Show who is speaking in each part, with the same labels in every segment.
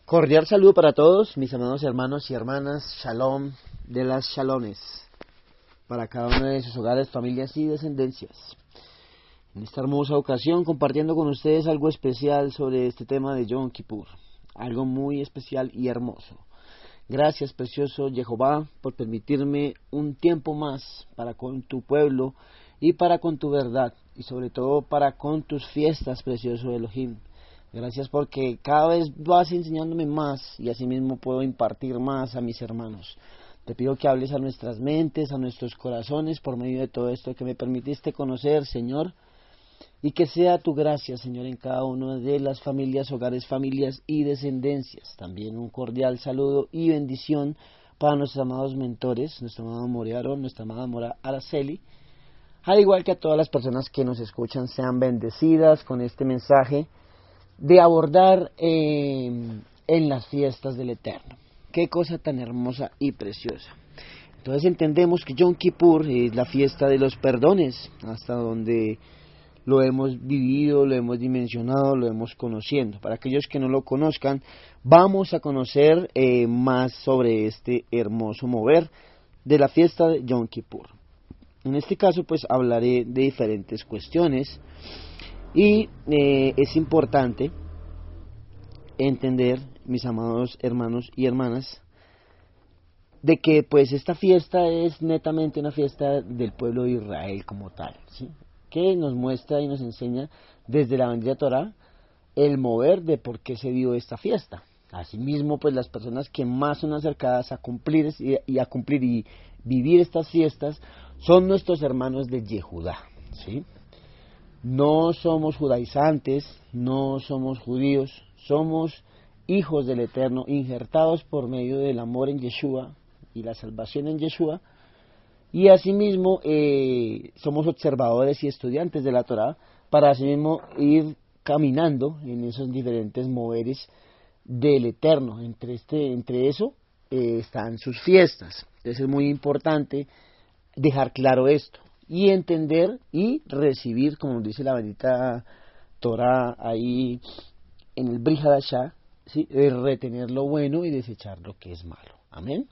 Speaker 1: Cordial saludo para todos, mis amados hermanos y hermanas, Shalom de las Shalones, para cada uno de sus hogares, familias y descendencias. En esta hermosa ocasión, compartiendo con ustedes algo especial sobre este tema de Yom Kippur, algo muy especial y hermoso. Gracias, precioso Jehová, por permitirme un tiempo más para con tu pueblo y para con tu verdad, y sobre todo para con tus fiestas, precioso Elohim. Gracias porque cada vez vas enseñándome más y asimismo puedo impartir más a mis hermanos. Te pido que hables a nuestras mentes, a nuestros corazones por medio de todo esto que me permitiste conocer, Señor, y que sea tu gracia, Señor, en cada una de las familias, hogares, familias y descendencias. También un cordial saludo y bendición para nuestros amados mentores, nuestro amado Morearo, nuestra amada Mora Araceli, al igual que a todas las personas que nos escuchan, sean bendecidas con este mensaje de abordar en las fiestas del Eterno. Qué cosa tan hermosa y preciosa. Entonces entendemos que Yom Kippur es la fiesta de los perdones, hasta donde lo hemos vivido, lo hemos dimensionado, lo hemos conociendo. Para aquellos que no lo conozcan, vamos a conocer más sobre este hermoso mover de la fiesta de Yom Kippur. En este caso pues hablaré de diferentes cuestiones. Y es importante entender, mis amados hermanos y hermanas, de que pues esta fiesta es netamente una fiesta del pueblo de Israel como tal, ¿sí? Que nos muestra y nos enseña desde la bendita Torá el mover de por qué se dio esta fiesta. Asimismo, pues las personas que más son acercadas a cumplir y vivir estas fiestas son nuestros hermanos de Yehudá, ¿sí? No somos judaizantes, no somos judíos, somos hijos del Eterno, injertados por medio del amor en Yeshua y la salvación en Yeshua, y asimismo somos observadores y estudiantes de la Torá, para asimismo ir caminando en esos diferentes moveres del Eterno. Entre eso están sus fiestas. Entonces es muy importante dejar claro esto y entender y recibir, como dice la bendita Torá ahí en el Brit Hadashah, ¿sí? Retener lo bueno y desechar lo que es malo. Amén.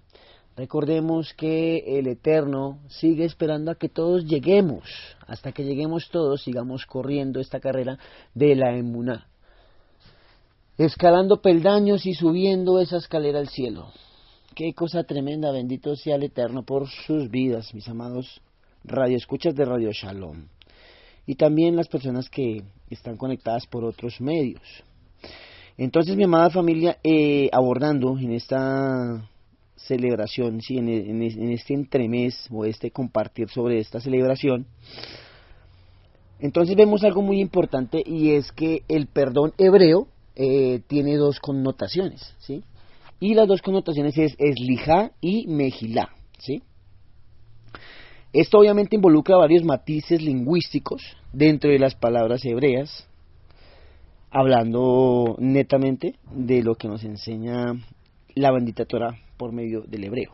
Speaker 1: Recordemos que el Eterno sigue esperando a que todos lleguemos. Hasta que lleguemos todos, sigamos corriendo esta carrera de la emuná, escalando peldaños y subiendo esa escalera al cielo. Qué cosa tremenda, bendito sea el Eterno por sus vidas, mis amados radioescuchas de Radio Shalom, y también las personas que están conectadas por otros medios. Entonces, mi amada familia, abordando en esta celebración, ¿sí? en este entremés o este compartir sobre esta celebración, entonces vemos algo muy importante, y es que el perdón hebreo tiene dos connotaciones, ¿sí? Y las dos connotaciones es eslijá y mejilá, ¿sí? Esto obviamente involucra varios matices lingüísticos dentro de las palabras hebreas, hablando netamente de lo que nos enseña la bendita Torá por medio del hebreo.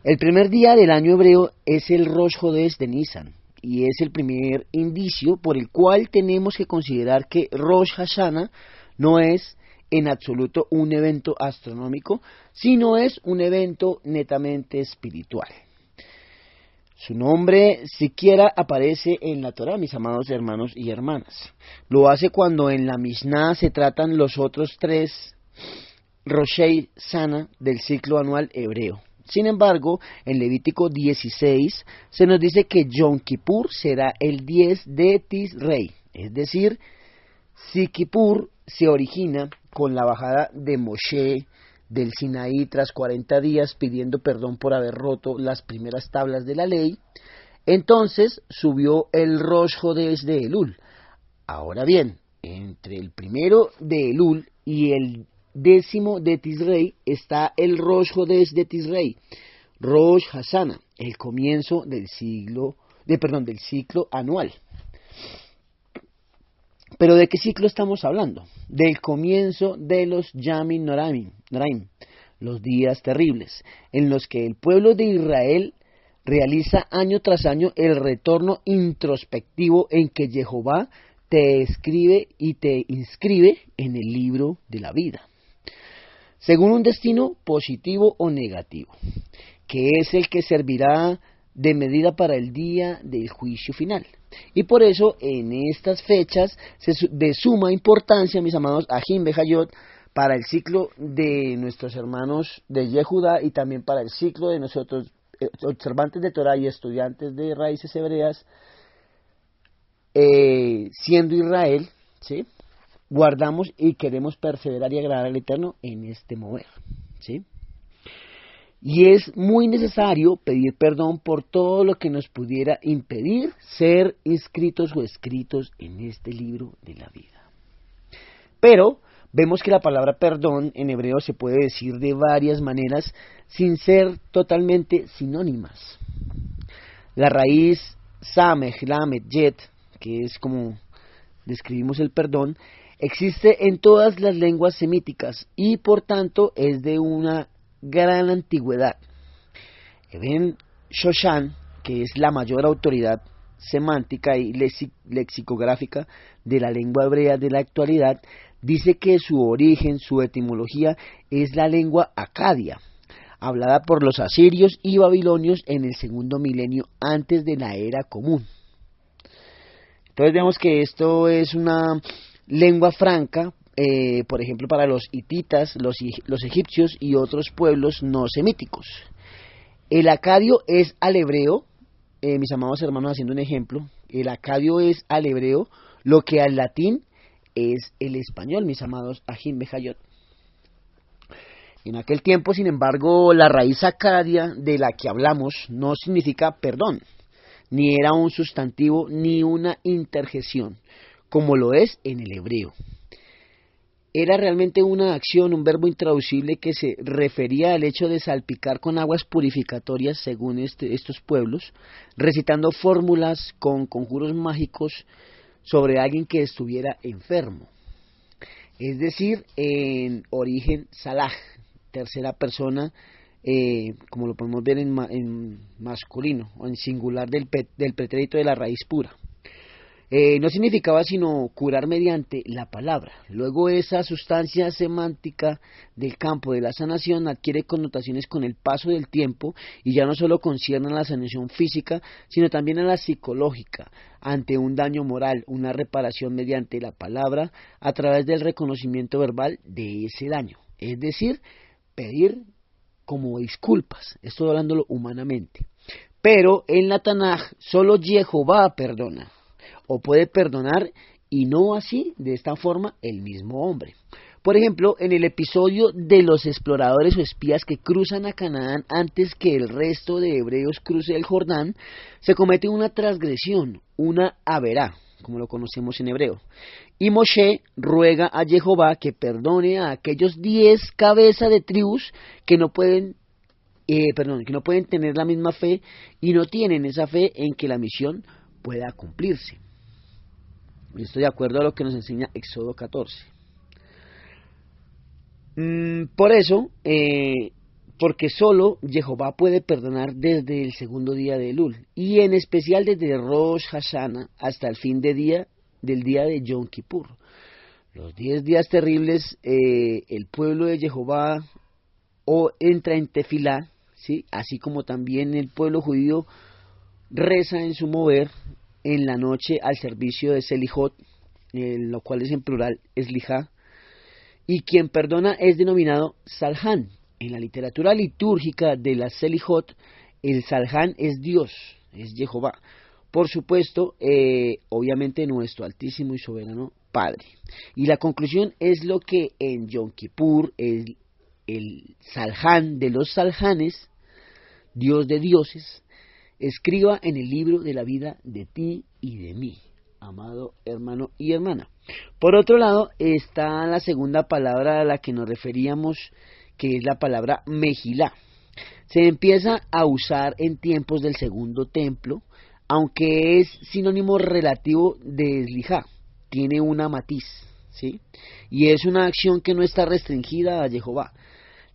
Speaker 1: El primer día del año hebreo es el Rosh Hodesh de Nisan, y es el primer indicio por el cual tenemos que considerar que Rosh Hashanah no es en absoluto un evento astronómico, sino es un evento netamente espiritual. Su nombre siquiera aparece en la Torá, mis amados hermanos y hermanas. Lo hace cuando en la Mishnah se tratan los otros 3 Roshei Sana del ciclo anual hebreo. Sin embargo, en Levítico 16 se nos dice que Yom Kippur será el 10 de Tisrei, es decir, si Kippur se origina con la bajada de Moshe del Sinaí tras 40 días pidiendo perdón por haber roto las primeras tablas de la ley, entonces subió el Rosh Hodesh de Elul. Ahora bien, entre el primero de Elul y el 10º de Tisrei está el Rosh Hodesh de Tisrei, Rosh Hashanah, el comienzo del ciclo anual. ¿Pero de qué ciclo estamos hablando? Del comienzo de los Yamim Noraim, los días terribles, en los que el pueblo de Israel realiza año tras año el retorno introspectivo en que Jehová te escribe y te inscribe en el libro de la vida. según un destino positivo o negativo, que es el que servirá de medida para el día del juicio final. Y por eso en estas fechas de suma importancia, mis amados Ajim Bejayot, para el ciclo de nuestros hermanos de Yehudá y también para el ciclo de nosotros, observantes de Torah y estudiantes de raíces hebreas, siendo Israel, ¿sí?, guardamos y queremos perseverar y agradar al Eterno en este mover, ¿sí? Y es muy necesario pedir perdón por todo lo que nos pudiera impedir ser inscritos o escritos en este libro de la vida. Pero vemos que la palabra perdón en hebreo se puede decir de varias maneras sin ser totalmente sinónimas. La raíz samech, lamed, yet, que es como describimos el perdón, existe en todas las lenguas semíticas y por tanto es de una gran antigüedad. Eben Shoshan, que es la mayor autoridad semántica y lexicográfica de la lengua hebrea de la actualidad, dice que su origen, su etimología, es la lengua acadia, hablada por los asirios y babilonios en el segundo milenio antes de la era común. Entonces vemos que esto es una lengua franca, por ejemplo, para los hititas, los egipcios y otros pueblos no semíticos. El acadio es al hebreo, mis amados hermanos, haciendo un ejemplo, el acadio es al hebreo lo que al latín es el español, mis amados Ajim Bejayot. En aquel tiempo, sin embargo, la raíz acadia de la que hablamos no significa perdón, ni era un sustantivo ni una interjección, como lo es en el hebreo. Era realmente una acción, un verbo intraducible que se refería al hecho de salpicar con aguas purificatorias, según estos pueblos, recitando fórmulas con conjuros mágicos sobre alguien que estuviera enfermo. Es decir, en origen salah, tercera persona, como lo podemos ver en masculino o en singular del pretérito de la raíz pura. No significaba sino curar mediante la palabra. Luego esa sustancia semántica del campo de la sanación adquiere connotaciones con el paso del tiempo y ya no solo concierne a la sanación física, sino también a la psicológica, ante un daño moral, una reparación mediante la palabra a través del reconocimiento verbal de ese daño. Es decir, pedir como disculpas, estoy hablándolo humanamente. Pero en la Tanaj solo Jehová perdona, o puede perdonar, y no así, de esta forma, el mismo hombre. Por ejemplo, en el episodio de los exploradores o espías que cruzan a Canaán antes que el resto de hebreos cruce el Jordán, se comete una transgresión, una averá, como lo conocemos en hebreo. Y Moshe ruega a Jehová que perdone a aquellos 10 cabezas de tribus que no pueden tener la misma fe y no tienen esa fe en que la misión pueda cumplirse. Estoy de acuerdo a lo que nos enseña Éxodo 14. Por eso, porque solo Jehová puede perdonar desde el segundo día de Elul, y en especial desde Rosh Hashanah hasta el fin del día de Yom Kippur. Los 10 días terribles, el pueblo de Jehová entra en tefilá, ¿sí?, así como también el pueblo judío reza en su mover en la noche al servicio de Selijot, lo cual es en plural, Eslijá, y quien perdona es denominado Salhan. En la literatura litúrgica de la Selijot, el Salhan es Dios, es Jehová. Por supuesto, obviamente nuestro altísimo y soberano Padre. Y la conclusión es lo que en Yom Kippur el Salhan de los Salhanes, Dios de dioses, escriba en el libro de la vida de ti y de mí, amado hermano y hermana. Por otro lado, está la segunda palabra a la que nos referíamos, que es la palabra Mejilá. Se empieza a usar en tiempos del segundo templo, aunque es sinónimo relativo de Eslijá, tiene una matiz, ¿sí?, y es una acción que no está restringida a Jehová.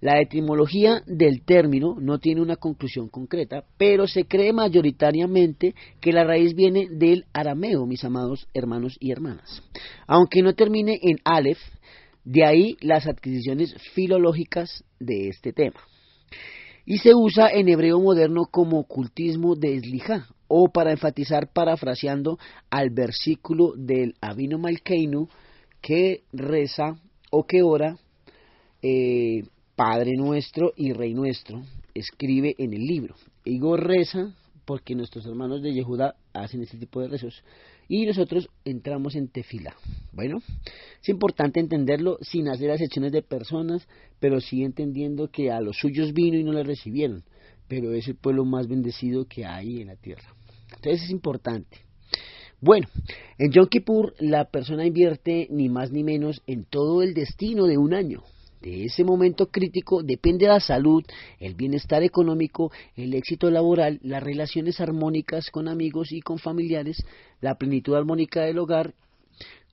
Speaker 1: La etimología del término no tiene una conclusión concreta, pero se cree mayoritariamente que la raíz viene del arameo, mis amados hermanos y hermanas. Aunque no termine en Aleph, De ahí las adquisiciones filológicas de este tema. Y se usa en hebreo moderno como ocultismo de Eslijá, o para enfatizar parafraseando al versículo del Avinu Malkeinu que reza o que ora, Padre nuestro y Rey nuestro, escribe en el libro. Digo reza porque nuestros hermanos de Yehudá hacen este tipo de rezos y nosotros entramos en tefilá. Bueno, es importante entenderlo sin hacer acepciones de personas, pero sí entendiendo que a los suyos vino y no le recibieron, pero es el pueblo más bendecido que hay en la tierra. Entonces es importante. Bueno, en Yom Kippur la persona invierte ni más ni menos en todo el destino de un año. De ese momento crítico depende la salud, el bienestar económico, el éxito laboral, las relaciones armónicas con amigos y con familiares, la plenitud armónica del hogar,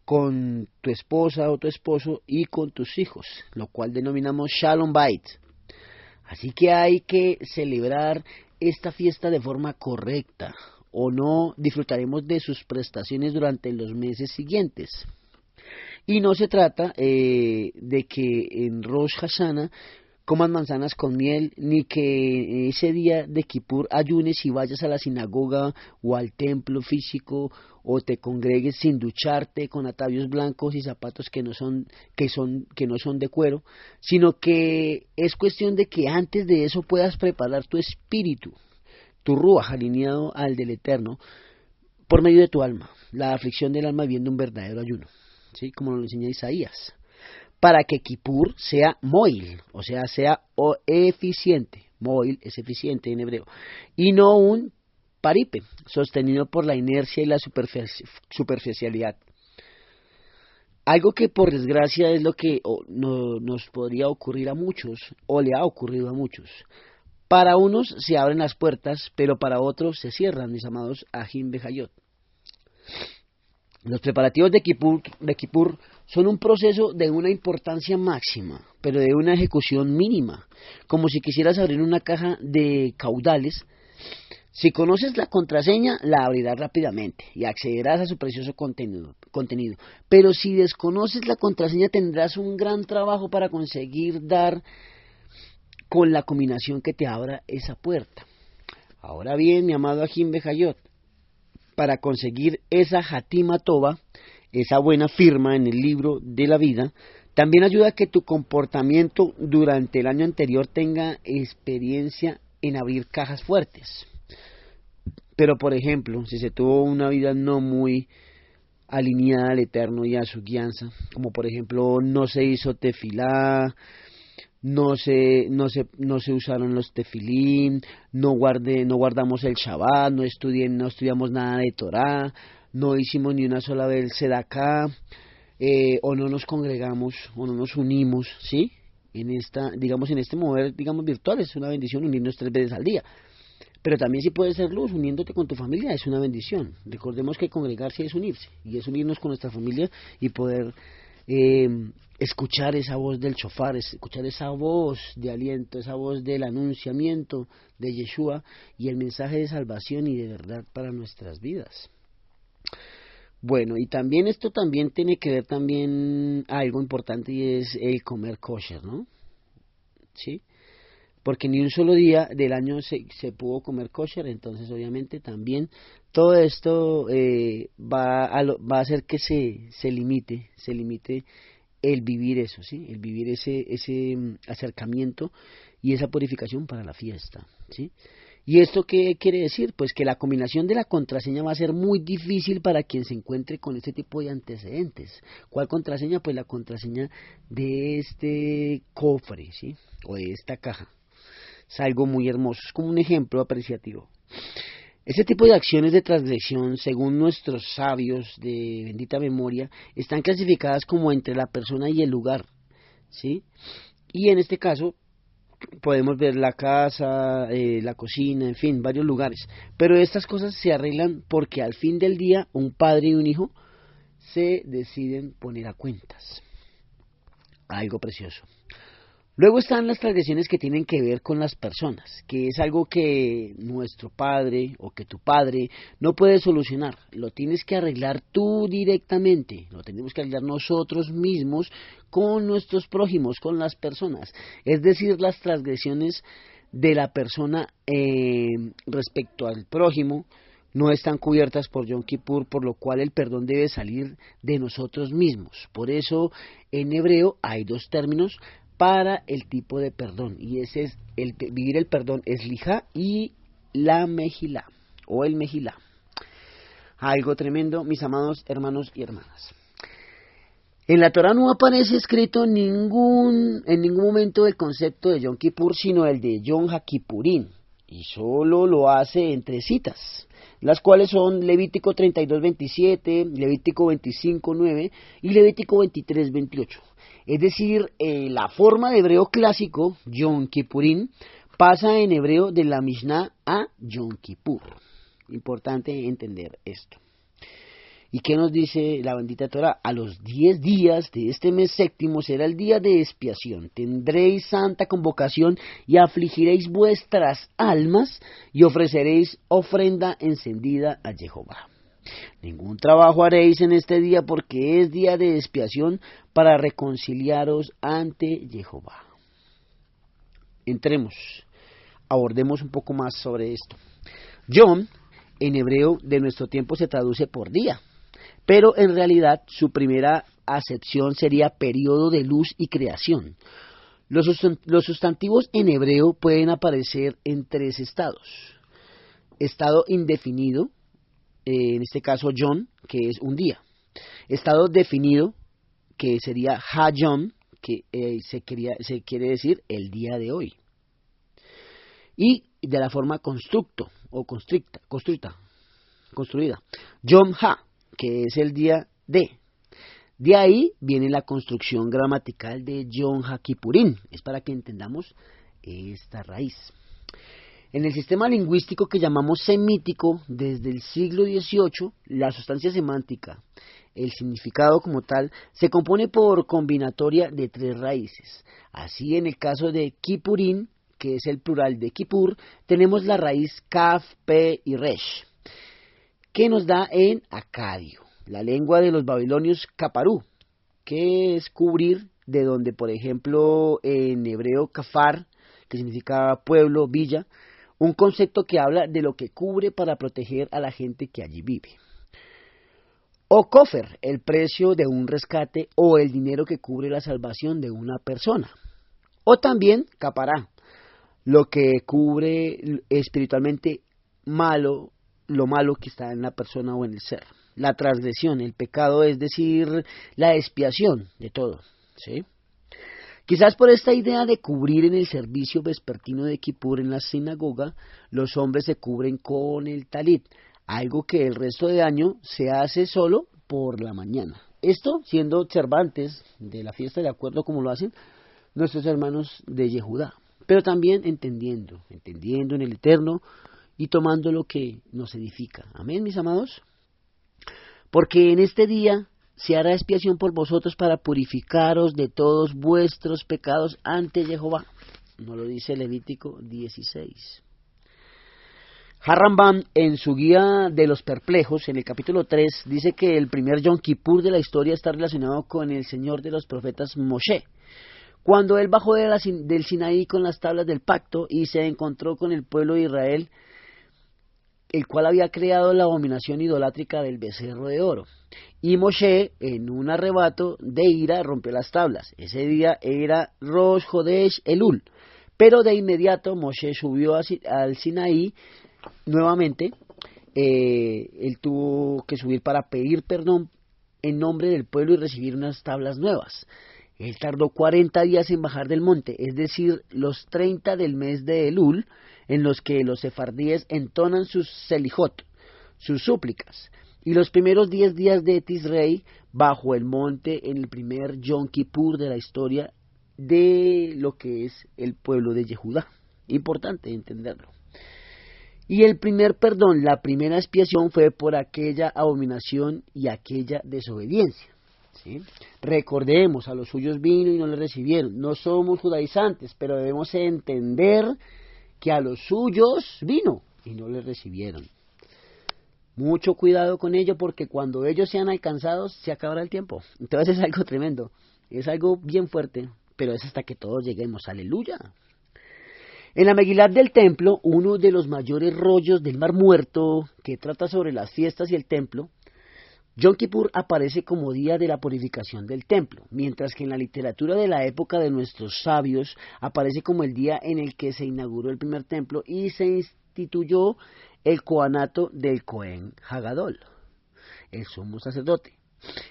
Speaker 1: con tu esposa o tu esposo y con tus hijos, lo cual denominamos Shalom Bait. Así que hay que celebrar esta fiesta de forma correcta, o no disfrutaremos de sus prestaciones durante los meses siguientes. Y no se trata de que en Rosh Hashanah comas manzanas con miel, ni que ese día de Kippur ayunes y vayas a la sinagoga o al templo físico o te congregues sin ducharte con atavios blancos y zapatos que no son de cuero, sino que es cuestión de que antes de eso puedas preparar tu espíritu, tu ruaj alineado al del Eterno por medio de tu alma, la aflicción del alma viviendo un verdadero ayuno. ¿Sí? Como nos lo enseña Isaías, para que Kippur sea moil, o sea eficiente. Moil es eficiente en hebreo, y no un paripe, sostenido por la inercia y la superficialidad. Algo que por desgracia es lo que nos podría ocurrir a muchos, o le ha ocurrido a muchos. Para unos se abren las puertas, pero para otros se cierran, mis amados Ajim Bejayot. Los preparativos de Kippur son un proceso de una importancia máxima, pero de una ejecución mínima, como si quisieras abrir una caja de caudales. Si conoces la contraseña, la abrirás rápidamente y accederás a su precioso contenido. Pero si desconoces la contraseña, tendrás un gran trabajo para conseguir dar con la combinación que te abra esa puerta. Ahora bien, mi amado Ajim Bejayot, para conseguir esa Hatima Tova, esa buena firma en el libro de la vida, también ayuda a que tu comportamiento durante el año anterior tenga experiencia en abrir cajas fuertes. Pero por ejemplo, si se tuvo una vida no muy alineada al Eterno y a su guianza, como por ejemplo no se hizo tefilá, no se usaron los tefilín, no guardamos el Shabbat, no estudiamos nada de Torah, no hicimos ni una sola vez sedaká, o no nos congregamos, o no nos unimos, ¿sí? En este mover, virtual, es una bendición unirnos 3 veces al día. Pero también si puede ser luz, uniéndote con tu familia es una bendición. Recordemos que congregarse es unirse, y es unirnos con nuestra familia y poder escuchar esa voz del shofar, escuchar esa voz de aliento, esa voz del anunciamiento de Yeshua y el mensaje de salvación y de verdad para nuestras vidas. Bueno, y también esto también tiene que ver también algo importante, y es el comer kosher, ¿no? ¿Sí? Porque ni un solo día del año se pudo comer kosher, entonces obviamente también todo esto va a hacer que se limite el vivir eso, ¿sí? El vivir ese acercamiento y esa purificación para la fiesta, ¿sí? ¿Y esto qué quiere decir? Pues que la combinación de la contraseña va a ser muy difícil para quien se encuentre con este tipo de antecedentes. ¿Cuál contraseña? Pues la contraseña de este cofre, ¿sí? O de esta caja. Es algo muy hermoso, es como un ejemplo apreciativo. Este tipo de acciones de transgresión, según nuestros sabios de bendita memoria, están clasificadas como entre la persona y el lugar, ¿sí? Y en este caso podemos ver la casa, la cocina, en fin, varios lugares. Pero estas cosas se arreglan porque al fin del día un padre y un hijo se deciden poner a cuentas. Algo precioso. Luego están las transgresiones que tienen que ver con las personas, que es algo que nuestro padre o que tu padre no puede solucionar. Lo tienes que arreglar tú directamente, lo tenemos que arreglar nosotros mismos con nuestros prójimos, con las personas. Es decir, las transgresiones de la persona respecto al prójimo no están cubiertas por Yom Kippur, por lo cual el perdón debe salir de nosotros mismos. Por eso en hebreo hay dos términos para el tipo de perdón, y ese es vivir el perdón, es lijá y la mejilá, o el mejilá. Algo tremendo, mis amados hermanos y hermanas. En la Torá no aparece escrito en ningún momento el concepto de Yom Kippur, sino el de Yom HaKippurín, y solo lo hace en 3 citas, las cuales son Levítico 32:27, Levítico 25:9 y Levítico 23:28. Es decir, la forma de hebreo clásico, Yom Kippurín, pasa en hebreo de la Mishnah a Yom Kippur. Importante entender esto. ¿Y qué nos dice la bendita Torah? A los 10 días de este mes séptimo será el día de expiación. Tendréis santa convocación y afligiréis vuestras almas y ofreceréis ofrenda encendida a Jehová. Ningún trabajo haréis en este día porque es día de expiación para reconciliaros ante Jehová. Entremos, abordemos un poco más sobre esto. Yom, en hebreo de nuestro tiempo, se traduce por día, pero en realidad su primera acepción sería periodo de luz y creación. Los sustantivos en hebreo pueden aparecer en 3 estados. Estado indefinido, en este caso Yom, que es un día. Estado definido, que sería Ha-Yom, que se quiere decir el día de hoy. Y de la forma construida. Yom Ha, que es el día de. De ahí viene la construcción gramatical de Yom HaKippurín. Es para que entendamos esta raíz. En el sistema lingüístico que llamamos semítico, desde el siglo XVIII, la sustancia semántica, el significado como tal, se compone por combinatoria de 3 raíces. Así, en el caso de Kippurín, que es el plural de Kippur, tenemos la raíz Kaf, Pe y Resh, que nos da en acadio, la lengua de los babilonios Kaparú, que es cubrir, de donde, por ejemplo, en hebreo Kafar, que significa pueblo, villa, un concepto que habla de lo que cubre para proteger a la gente que allí vive. O kofer, el precio de un rescate o el dinero que cubre la salvación de una persona. O también capará, lo que cubre espiritualmente lo malo que está en la persona o en el ser. La transgresión, el pecado, es decir, la expiación de todo, ¿sí? Quizás por esta idea de cubrir en el servicio vespertino de Kippur en la sinagoga, los hombres se cubren con el talit, algo que el resto de año se hace solo por la mañana. Esto siendo observantes de la fiesta de acuerdo como lo hacen nuestros hermanos de Yehudá, pero también entendiendo en el Eterno y tomando lo que nos edifica. Amén, mis amados. Porque en este día se hará expiación por vosotros para purificaros de todos vuestros pecados ante Jehová. Nos lo dice Levítico 16. Harambam, en su guía de los perplejos, en el capítulo 3, dice que el primer Yom Kippur de la historia está relacionado con el Señor de los profetas Moshe, cuando él bajó del Sinaí con las tablas del pacto y se encontró con el pueblo de Israel, el cual había creado la abominación idolátrica del becerro de oro. Y Moshe, en un arrebato de ira, rompió las tablas. Ese día era Rosh Hodesh Elul. Pero de inmediato Moshe subió al Sinaí nuevamente. Él tuvo que subir para pedir perdón en nombre del pueblo y recibir unas tablas nuevas. Él tardó 40 días en bajar del monte, es decir, los 30 del mes de Elul, en los que los sefardíes entonan sus selijot, sus súplicas, y los primeros 10 días de Tisrei bajo el monte en el primer Yom Kippur de la historia de lo que es el pueblo de Yehudá. Importante entenderlo. Y el primer perdón, la primera expiación fue por aquella abominación y aquella desobediencia. ¿sí? Recordemos, a los suyos vino y no le recibieron. No somos judaizantes, pero debemos entender que a los suyos vino y no le recibieron. Mucho cuidado con ello, porque cuando ellos sean alcanzados se acabará el tiempo. Entonces es algo tremendo, es algo bien fuerte, pero es hasta que todos lleguemos. Aleluya. En la Meguilat del templo, uno de los mayores rollos del Mar Muerto, que trata sobre las fiestas y el templo, Yom Kippur aparece como día de la purificación del templo, mientras que en la literatura de la época de nuestros sabios aparece como el día en el que se inauguró el primer templo y se instituyó el coanato del Cohen Hagadol, el sumo sacerdote.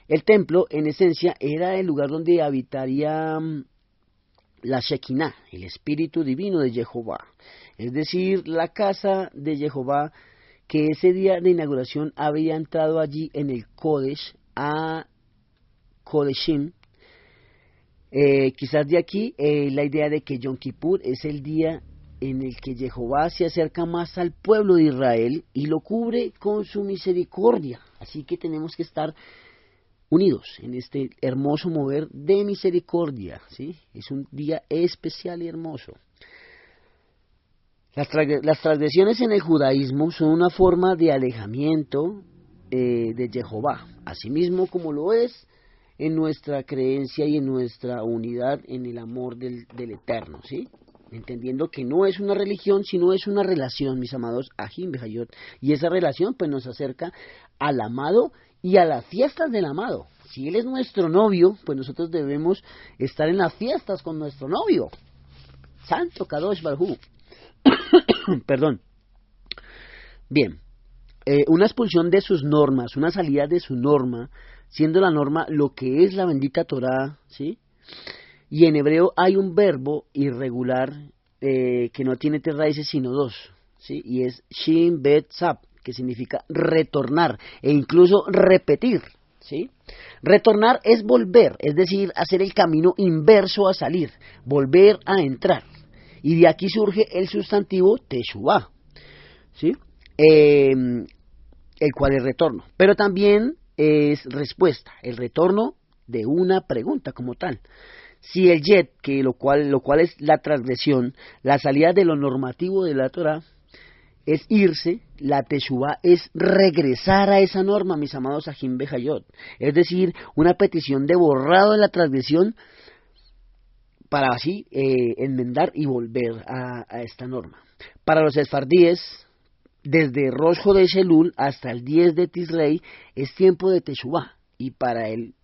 Speaker 1: El templo, en esencia, era el lugar donde habitaría la Shekinah, el espíritu divino de Jehová, es decir, la casa de Jehová, que ese día de inauguración había entrado allí en el Kodesh a Kodeshim. Quizás de aquí la idea de que Yom Kippur es el día en el que Jehová se acerca más al pueblo de Israel y lo cubre con su misericordia. Así que tenemos que estar unidos en este hermoso mover de misericordia, ¿sí? Es un día especial y hermoso. Las transgresiones en el judaísmo son una forma de alejamiento de Jehová, asimismo como lo es en nuestra creencia y en nuestra unidad en el amor del Eterno, ¿sí? Entendiendo que no es una religión, sino es una relación, mis amados, Ajim Bejayot, y esa relación pues nos acerca al amado y a las fiestas del amado. Si él es nuestro novio, pues nosotros debemos estar en las fiestas con nuestro novio. Santo Kadosh Baruj Hu. Perdón. Bien, una expulsión de sus normas, una salida de su norma, siendo la norma lo que es la bendita Torá, ¿sí? Y en hebreo hay un verbo irregular que no tiene tres raíces sino dos, ¿sí? Y es shin bet zap, que significa retornar e incluso repetir, ¿sí? Retornar es volver, es decir, hacer el camino inverso a salir, volver a entrar. Y de aquí surge el sustantivo teshuvah, ¿sí? El cual es retorno. Pero también es respuesta, el retorno de una pregunta como tal. Si el yet, que lo cual es la transgresión, la salida de lo normativo de la Torah, es irse, la teshuvah es regresar a esa norma, mis amados Ajim Bejayot. Es decir, una petición de borrado de la transgresión para así enmendar y volver a esta norma. Para los sefardíes, desde Rosh Chodesh Elul hasta el 10 de Tisrei es tiempo de teshuvah, y para el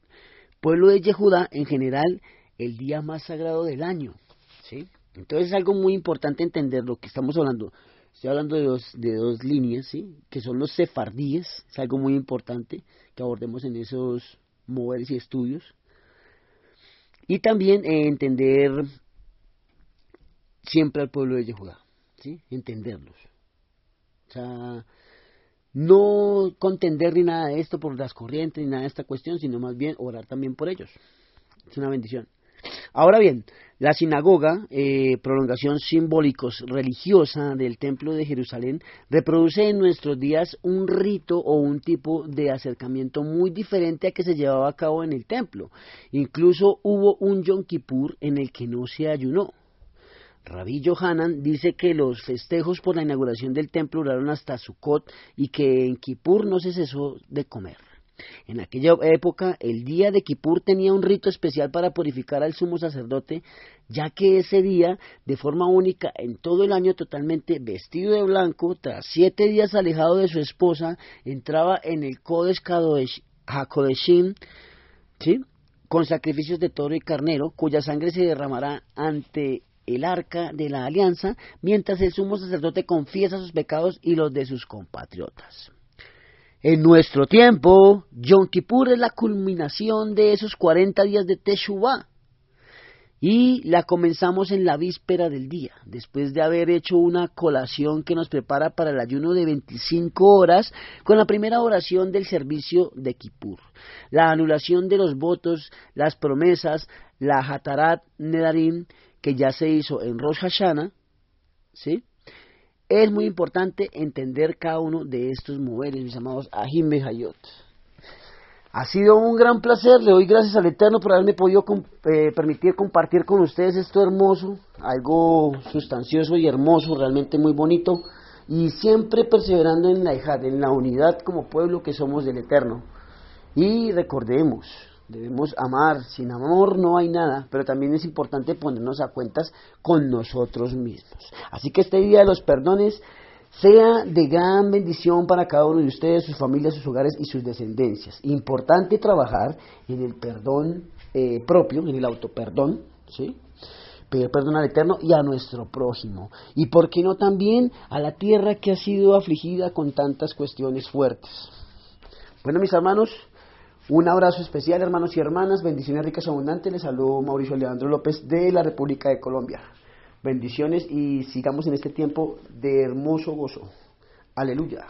Speaker 1: pueblo de Yehudá en general el día más sagrado del año, ¿sí? Entonces es algo muy importante entender lo que estamos hablando. Estoy hablando de dos líneas, ¿sí? Que son los sefardíes. Es algo muy importante que abordemos en esos moveres y estudios. Y también entender siempre al pueblo de Yehudá, ¿sí? Entenderlos. O sea, no contender ni nada de esto por las corrientes ni nada de esta cuestión, sino más bien orar también por ellos. Es una bendición. Ahora bien, la sinagoga, prolongación simbólicos religiosa del templo de Jerusalén, reproduce en nuestros días un rito o un tipo de acercamiento muy diferente a que se llevaba a cabo en el templo. Incluso hubo un Yom Kippur en el que no se ayunó. Rabí Yohanan dice que los festejos por la inauguración del templo duraron hasta Sukkot y que en Kippur no se cesó de comer. En aquella época, el día de Kippur tenía un rito especial para purificar al sumo sacerdote, ya que ese día, de forma única en todo el año, totalmente vestido de blanco, tras 7 días alejado de su esposa, entraba en el Kodesh HaKodeshim, ¿sí? Con sacrificios de toro y carnero, cuya sangre se derramará ante el arca de la alianza, mientras el sumo sacerdote confiesa sus pecados y los de sus compatriotas. En nuestro tiempo, Yom Kippur es la culminación de esos 40 días de Teshuvah, y la comenzamos en la víspera del día, después de haber hecho una colación que nos prepara para el ayuno de 25 horas, con la primera oración del servicio de Kippur, la anulación de los votos, las promesas, la Hatarat Nedarim, que ya se hizo en Rosh Hashanah, ¿sí? Es muy importante entender cada uno de estos moveres, mis amados Ajim Bejayot. Ha sido un gran placer, le doy gracias al Eterno por haberme podido permitir compartir con ustedes esto hermoso, algo sustancioso y hermoso, realmente muy bonito, y siempre perseverando en la Ejad, en la unidad como pueblo que somos del Eterno. Y recordemos, debemos amar, sin amor no hay nada, pero también es importante ponernos a cuentas con nosotros mismos. Así que este día de los perdones sea de gran bendición para cada uno de ustedes, sus familias, sus hogares y sus descendencias. Importante trabajar en el perdón propio, en el autoperdón, ¿sí? Pedir perdón al Eterno y a nuestro prójimo. Y por qué no también a la tierra que ha sido afligida con tantas cuestiones fuertes. Bueno, mis hermanos, un abrazo especial, hermanos y hermanas, bendiciones ricas y abundantes. Les saludo Mauricio Leandro López de la República de Colombia. Bendiciones y sigamos en este tiempo de hermoso gozo. Aleluya.